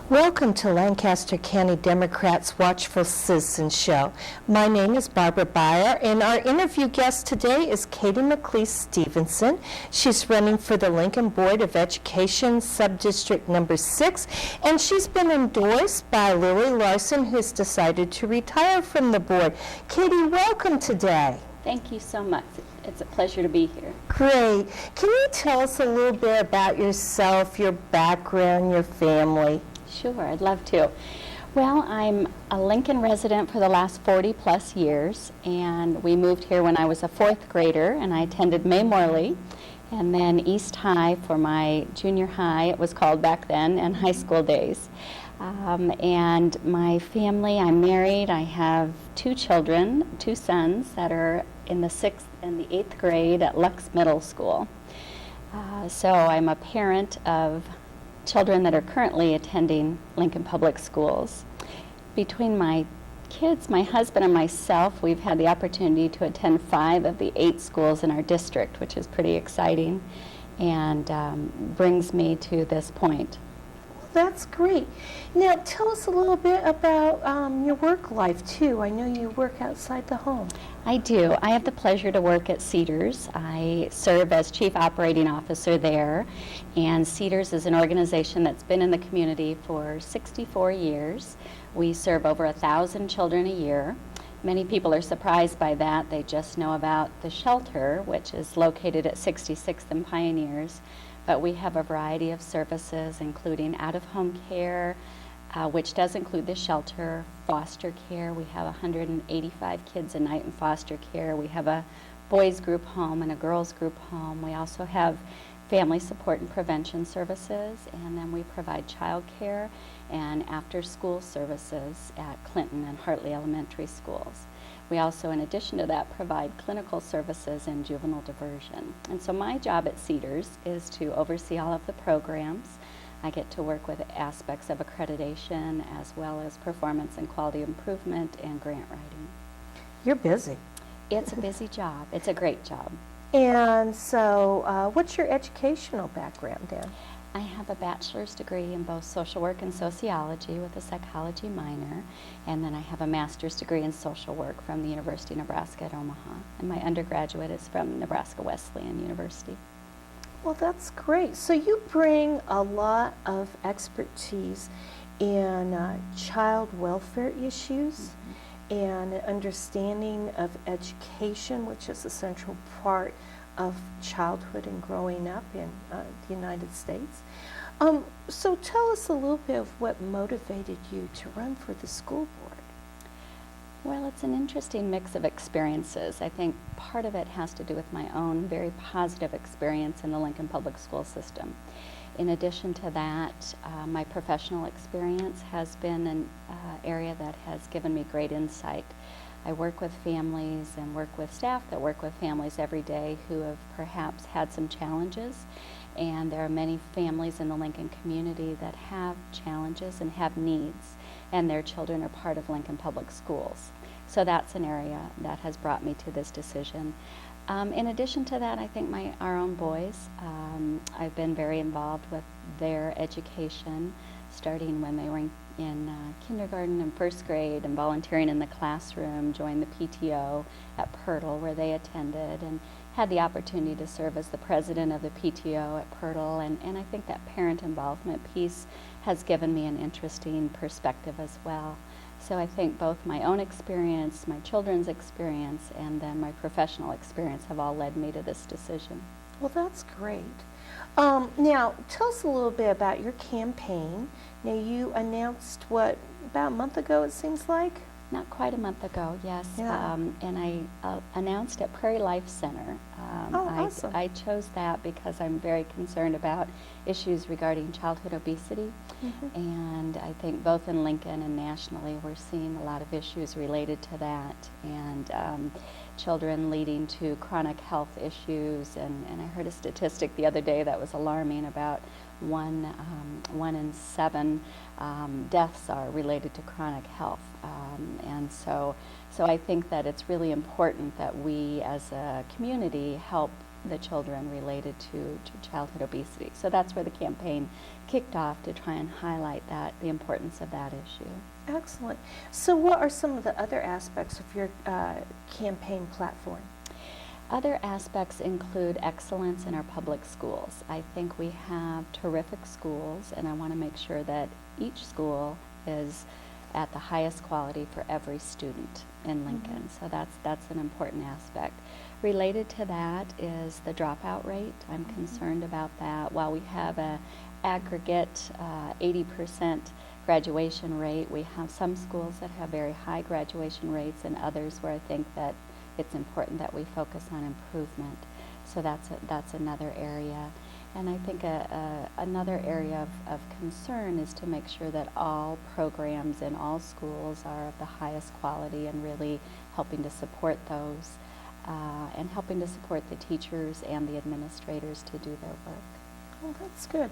Welcome to Lancaster County Democrats' Watchful Citizen Show. My name is Barbara Baier, and our interview guest today is McCleese Stevenson. She's running for the Lincoln Board of Education, Subdistrict number 6, and she's been endorsed by Lily Larson, who's decided to retire from the board. Katie, welcome today. Thank you so much. It's a pleasure to be here. Great. Can you tell us a little bit about yourself, your background, your family? Sure, I'd love to. Well, I'm a Lincoln resident for the last 40 plus years, and we moved here when I was a 4th grader, and I attended May Morley, and then East High for my junior high, it was called back then, and high school days. And my family, I'm married. I have 2 children, 2 sons that are in the 6th and the 8th grade at Lux Middle School. So I'm a parent of children that are currently attending Lincoln Public Schools. Between my kids, my husband, and myself, we've had the opportunity to attend 5 of the 8 schools in our district, which is pretty exciting and brings me to this point. That's great. Now, tell us a little bit about your work life, too. I know you work outside the home. I do. I have the pleasure to work at Cedars. I serve as Chief Operating Officer there, and Cedars is an organization that's been in the community for 64 years. We serve over 1,000 children a year. Many people are surprised by that. They just know about the shelter, which is located at 66th and Pioneers. But we have a variety of services, including out-of-home care, which does include the shelter, foster care. We have 185 kids a night in foster care. We have a boys group home and a girls group home. We also have family support and prevention services, and then we provide child care and after-school services at Clinton and Hartley Elementary Schools. We also, in addition to that, provide clinical services and juvenile diversion. And so my job at Cedars is to oversee all of the programs. I get to work with aspects of accreditation as well as performance and quality improvement and grant writing. You're busy. It's a busy job. It's a great job. And so what's your educational background then? I have a bachelor's degree in both social work and sociology with a psychology minor, and then I have a master's degree in social work from the University of Nebraska at Omaha, and my undergraduate is from Nebraska Wesleyan University. Well, that's great. So you bring a lot of expertise in child welfare issues and an understanding of education, which is a central part of childhood and growing up in the United States. So tell us a little bit of what motivated you to run for the school board. Well, it's an interesting mix of experiences. I think part of it has to do with my own very positive experience in the Lincoln Public School system. In addition to that, my professional experience has been an area that has given me great insight. I work with families and work with staff that work with families every day who have perhaps had some challenges, and there are many families in the Lincoln community that have challenges and have needs, and their children are part of Lincoln Public Schools. So that's an area that has brought me to this decision. In addition to that, I think our own boys, I've been very involved with their education, starting when they were in kindergarten and 1st grade, and volunteering in the classroom, joined the PTO at Pirtle where they attended, and had the opportunity to serve as the president of the PTO at Pirtle, and I think that parent involvement piece has given me an interesting perspective as well. So I think both my own experience, my children's experience, and then my professional experience have all led me to this decision. Well, that's great. Now, tell us a little bit about your campaign. Now, you announced, what, about a month ago, it seems like? Not quite a month ago, yes. Yeah. And I announced at Prairie Life Center. Awesome. I chose that because I'm very concerned about issues regarding childhood obesity. And I think both in Lincoln and nationally we're seeing a lot of issues related to that, and children leading to chronic health issues. And I heard a statistic the other day that was alarming about 1 in 7 deaths are related to chronic health. And so I think that it's really important that we as a community help the children related to childhood obesity. So that's where the campaign kicked off, to try and highlight the importance of that issue. Excellent. So what are some of the other aspects of your campaign platform? Other aspects include excellence in our public schools. I think we have terrific schools, and I want to make sure that each school is at the highest quality for every student in Lincoln. So that's an important aspect. Related to that is the dropout rate. I'm concerned about that. While we have an aggregate 80% graduation rate, we have some schools that have very high graduation rates, and others where I think that it's important that we focus on improvement. So that's another area. And I think another area of concern is to make sure that all programs in all schools are of the highest quality, and really helping to support those, and helping to support the teachers and the administrators to do their work. Well, that's good.